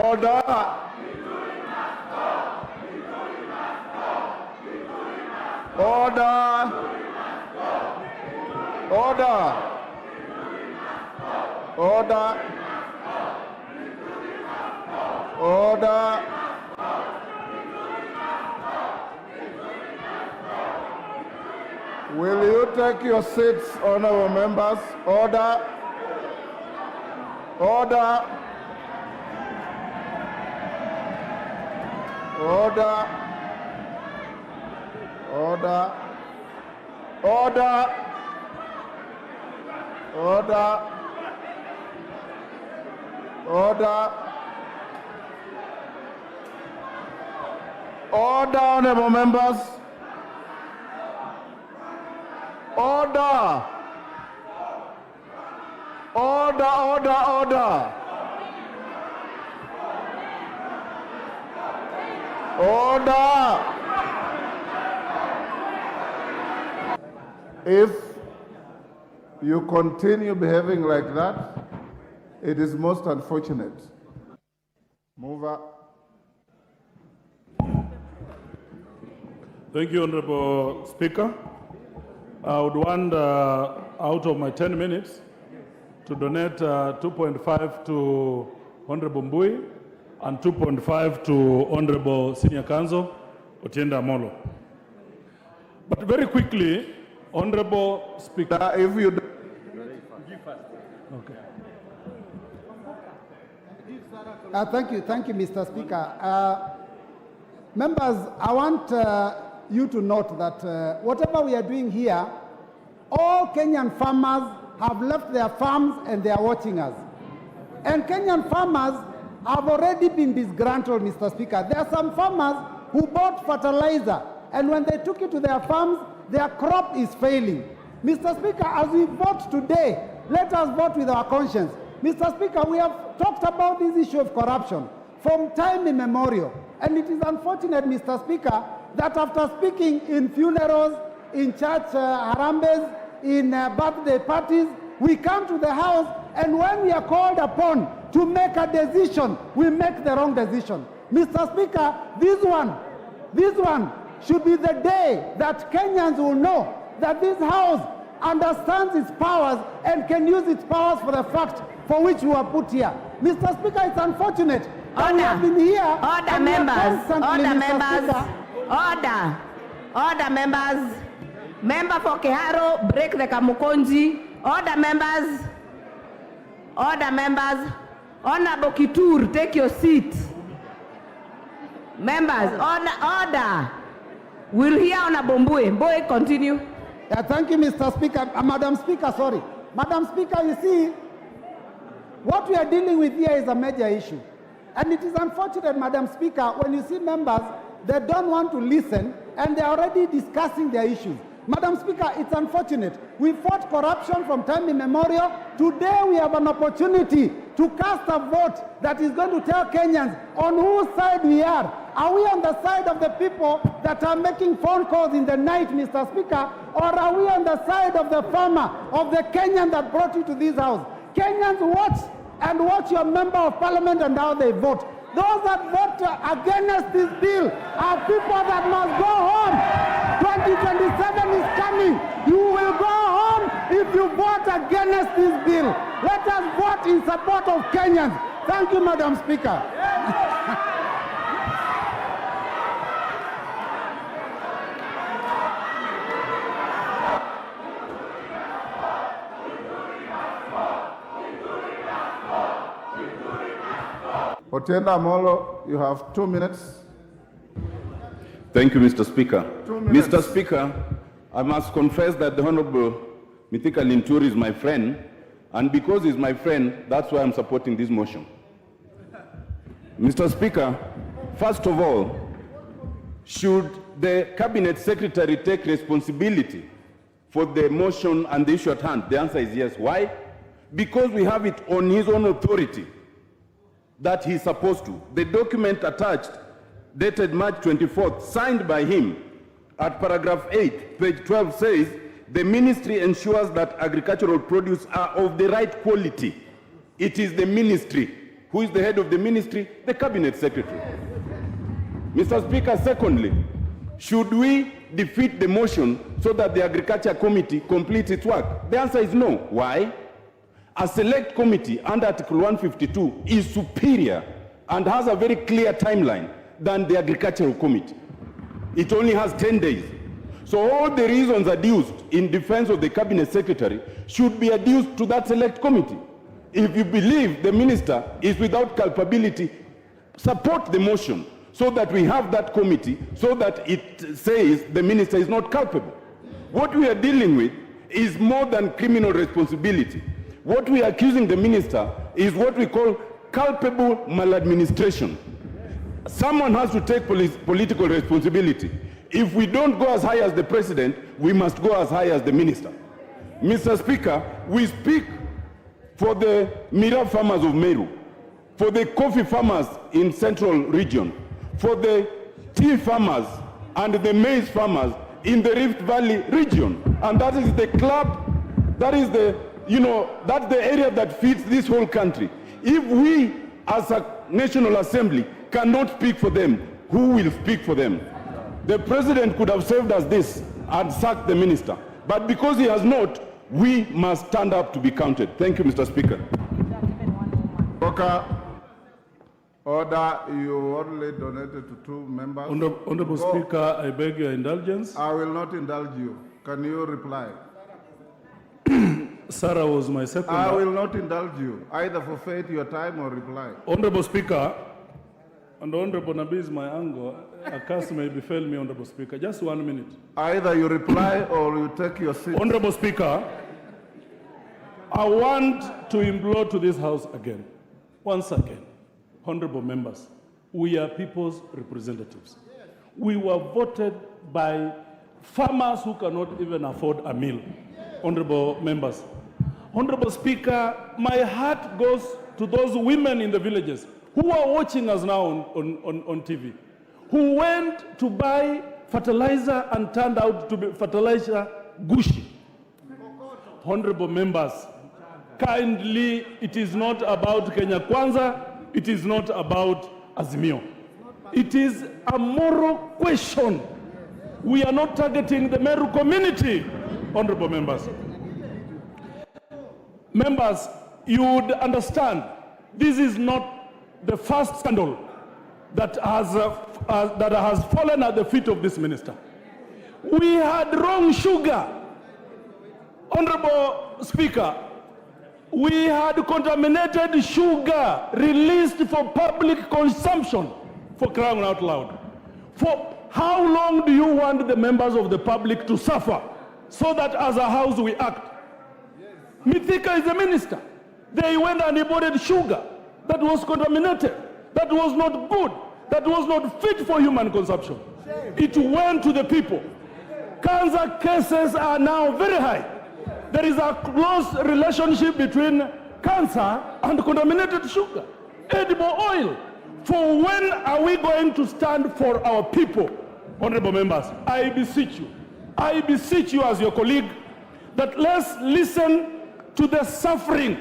Order. Order. Order. Order. Order. Will you take your seats, honorable members? Order. Order. Order. Order. Order. Order. Order. Order, honorable members. Order. Order, order, order. Order. If you continue behaving like that, it is most unfortunate. Mover. Thank you, Honorable Speaker. I would want, out of my 10 minutes, to donate 2.5 to Honorable Mbui and 2.5 to Honorable Senior Counsel Otienda Amolo. But very quickly, Honorable Speaker, If you do. okay. Thank you, Mr. Speaker. Members, I want you to note that whatever we are doing here, all Kenyan farmers have left their farms and they are watching us. And Kenyan farmers have already been disgruntled, Mr. Speaker. There are some farmers who bought fertilizer, and when they took it to their farms, their crop is failing. Mr. Speaker, as we vote today, let us vote with our conscience. Mr. Speaker, we have talked about this issue of corruption from time immemorial. And it is unfortunate, Mr. Speaker, that after speaking in funerals, in church harambes, in birthday parties, we come to the house, and when we are called upon to make a decision, we make the wrong decision. Mr. Speaker, this one should be the day that Kenyans will know that this house understands its powers and can use its powers for the fact for which we were put here. Mr. Speaker, it's unfortunate. Order. Been here Order, members. Order, members. Order. Order, members. Member for Keharo, break the Kamukonji. Order, members. Order, members. Honorable Kitur, take your seat. Members, order. We'll hear Honorable Mbui. Mbui, continue. Yeah, thank you, Mr. Speaker. Madam Speaker, sorry. Madam Speaker, you see, what we are dealing with here is a major issue. And it is unfortunate, Madam Speaker, when you see members, they don't want to listen and they're already discussing their issues. Madam Speaker, it's unfortunate. We fought corruption from time immemorial. Today we have an opportunity to cast a vote that is going to tell Kenyans on whose side we are. Are we on the side of the people that are making phone calls in the night, Mr. Speaker, or are we on the side of the farmer, of the Kenyan that brought you to this house? Kenyans, watch your member of parliament and how they vote. Those that vote against this bill are people that must go home. 2027 is coming. You will go home if you vote against this bill. Let us vote in support of Kenyans. Thank you, Madam Speaker. Otienda Amolo, you have 2 minutes. Thank you, Mr. Speaker. 2 minutes. Mr. Speaker, I must confess that the Honorable Mithika Linturi is my friend, and because he's my friend, that's why I'm supporting this motion. Mr. Speaker, first of all, should the Cabinet Secretary take responsibility for the motion and the issue at hand? The answer is yes. Why? Because we have it on his own authority that he's supposed to. The document attached, dated March 24th, signed by him, at paragraph 8, page 12 says, the ministry ensures that agricultural produce are of the right quality. It is the ministry. Who is the head of the ministry? The cabinet secretary. Mr. Speaker, secondly, should we defeat the motion so that the Agriculture Committee completes its work? The answer is no. Why? A select committee under Article 152 is superior and has a very clear timeline than the Agricultural Committee. It only has 10 days. So all the reasons adduced in defense of the cabinet secretary should be adduced to that select committee. If you believe the minister is without culpability, support the motion so that we have that committee, so that it says the minister is not culpable. What we are dealing with is more than criminal responsibility. What we are accusing the minister is what we call culpable maladministration. Someone has to take political responsibility. If we don't go as high as the president, we must go as high as the minister. Mr. Speaker, we speak for the Mira farmers of Meru, for the coffee farmers in Central Region, for the tea farmers and the maize farmers in the Rift Valley region. And that is the club, that is the, that's the area that feeds this whole country. If we as a National Assembly cannot speak for them, who will speak for them? The president could have served us this and sacked the minister. But because he has not, we must stand up to be counted. Thank you, Mr. Speaker. Order, you only donated to 2 members. Honorable Speaker, I beg your indulgence. I will not indulge you. Can you reply? Sarah was my second. I will not indulge you. Either forfeit your time or reply. Honorable Speaker, and Honorable Nabi is my uncle. A curse may befall me, Honorable Speaker. Just 1 minute. Either you reply or you take your seat. Honorable Speaker, I want to implore to this House again, once again, honorable members, we are people's representatives. We were voted by farmers who cannot even afford a meal, honorable members. Honorable Speaker, my heart goes to those women in the villages who are watching us now on TV, who went to buy fertilizer and turned out to be fertilizer gushi. Honorable members, kindly, it is not about Kenya Kwanza, it is not about Azimio. It is a moral question. We are not targeting the Meru community, honorable members. Members, you would understand, this is not the first scandal that has fallen at the feet of this minister. We had wrong sugar. Honorable Speaker, we had contaminated sugar released for public consumption, for crying out loud. For how long do you want the members of the public to suffer so that as a house we act? Mithika is the minister. They went and imported sugar that was contaminated, that was not good, that was not fit for human consumption. It went to the people. Cancer cases are now very high. There is a close relationship between cancer and contaminated sugar, edible oil. For when are we going to stand for our people? Honorable members, I beseech you as your colleague, that let's listen to the suffering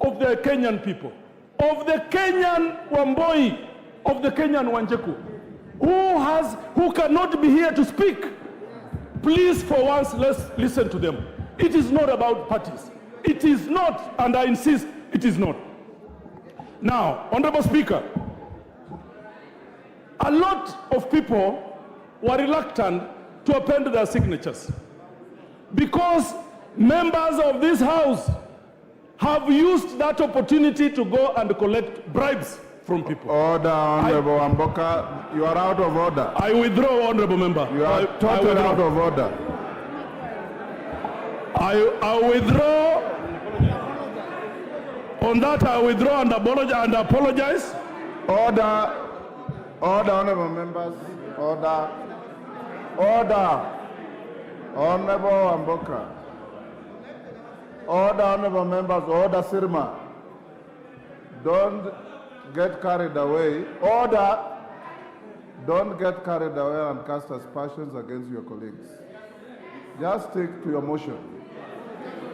of the Kenyan people, of the Kenyan Wamboi, of the Kenyan Wanjeku, who cannot be here to speak. Please, for once, let's listen to them. It is not about parties. It is not, and I insist, it is not. Now, Honorable Speaker, a lot of people were reluctant to append their signatures because members of this House have used that opportunity to go and collect bribes from people. Order, Honorable Amboka. You are out of order. I withdraw, Honorable Member. You are totally out of order. I withdraw. On that, I withdraw and apologize. Order. Order, honorable members. Order. Order. Honorable Amboka. Order, honorable members. Order, Sirma. Don't get carried away. Order. Don't get carried away and cast aspersions against your colleagues. Just stick to your motion.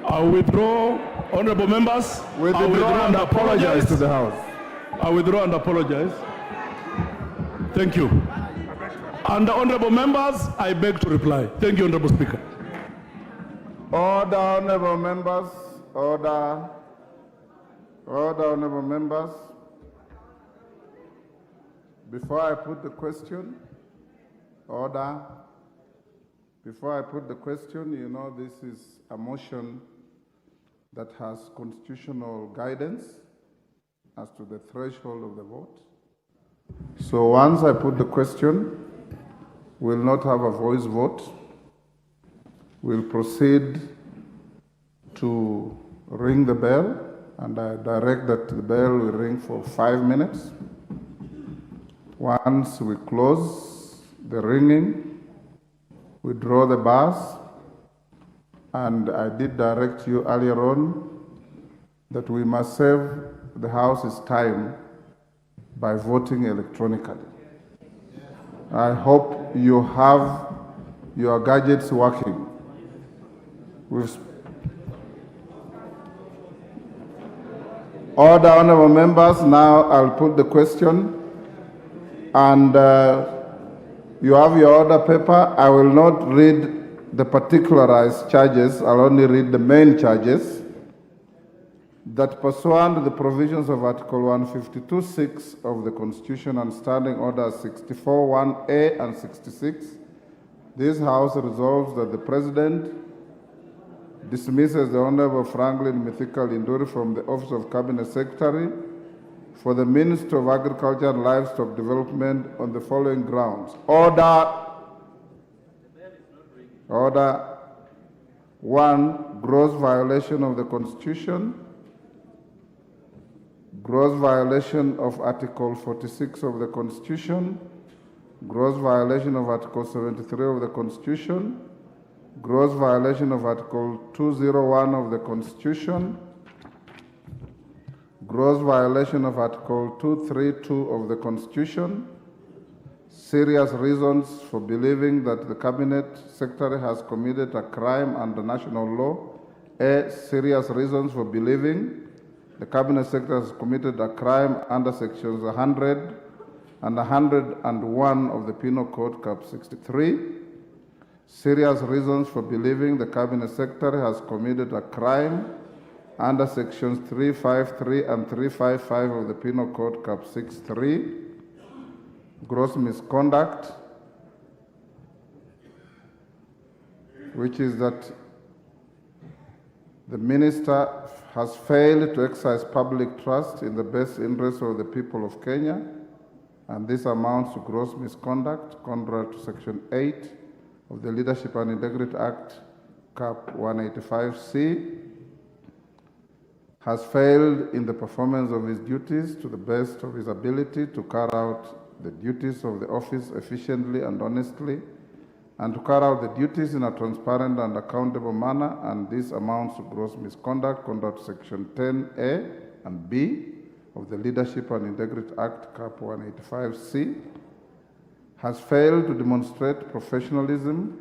I withdraw, honorable members. Withdraw and apologize to the House. I withdraw and apologize. Thank you. And honorable members, I beg to reply. Thank you, Honorable Speaker. Order, honorable members. Order. Order, honorable members. Before I put the question, order. Before I put the question, you know this is a motion that has constitutional guidance as to the threshold of the vote. So once I put the question, we'll not have a voice vote. We'll proceed to ring the bell, and I direct that the bell will ring for 5 minutes. Once we close the ringing, we draw the bars, and I did direct you earlier on that we must save the House's time by voting electronically. I hope you have your gadgets working. Order, honorable members. Now I'll put the question, and you have your order paper. I will not read the particularized charges. I'll only read the main charges. That pursuant to the provisions of Article 152(6) of the Constitution and Standing Orders 64(1)A and 66, this House resolves that the President dismisses the Honorable Franklin Mithika Linturi from the office of Cabinet Secretary for the Ministry of Agriculture and Livestock Development on the following grounds. Order. Order. 1. Gross violation of the Constitution. Gross violation of Article 46 of the Constitution. Gross violation of Article 73 of the Constitution. Gross violation of Article 201 of the Constitution. Gross violation of Article 232 of the Constitution. Serious reasons for believing that the Cabinet Secretary has committed a crime under national law. A. Serious reasons for believing the Cabinet Secretary has committed a crime under sections 100 and 101 of the Penal Code, Cap 63. Serious reasons for believing the Cabinet Secretary has committed a crime under sections 353 and 355 of the Penal Code, Cap 63. Gross misconduct, which is that the Minister has failed to exercise public trust in the best interest of the people of Kenya, and this amounts to gross misconduct, contrary to Section 8 of the Leadership and Integrity Act, Cap 185C, has failed in the performance of his duties to the best of his ability to carry out the duties of the office efficiently and honestly, and to carry out the duties in a transparent and accountable manner, and this amounts to gross misconduct, contrary to Section 10A and B of the Leadership and Integrity Act, Cap 185C, has failed to demonstrate professionalism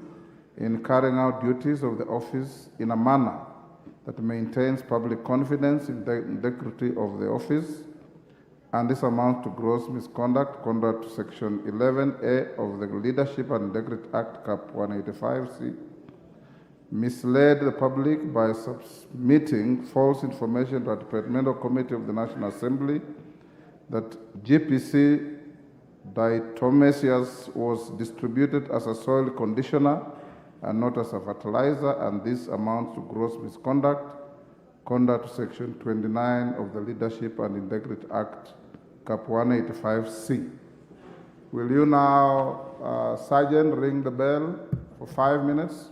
in carrying out duties of the office in a manner that maintains public confidence in the integrity of the office, and this amounts to gross misconduct, contrary to Section 11A of the Leadership and Integrity Act, Cap 185C, misled the public by submitting false information to a departmental committee of the National Assembly that GPC diatomaceous was distributed as a soil conditioner and not as a fertilizer, and this amounts to gross misconduct, contrary to Section 29 of the Leadership and Integrity Act, Cap 185C. Will you now, Sergeant, ring the bell for 5 minutes?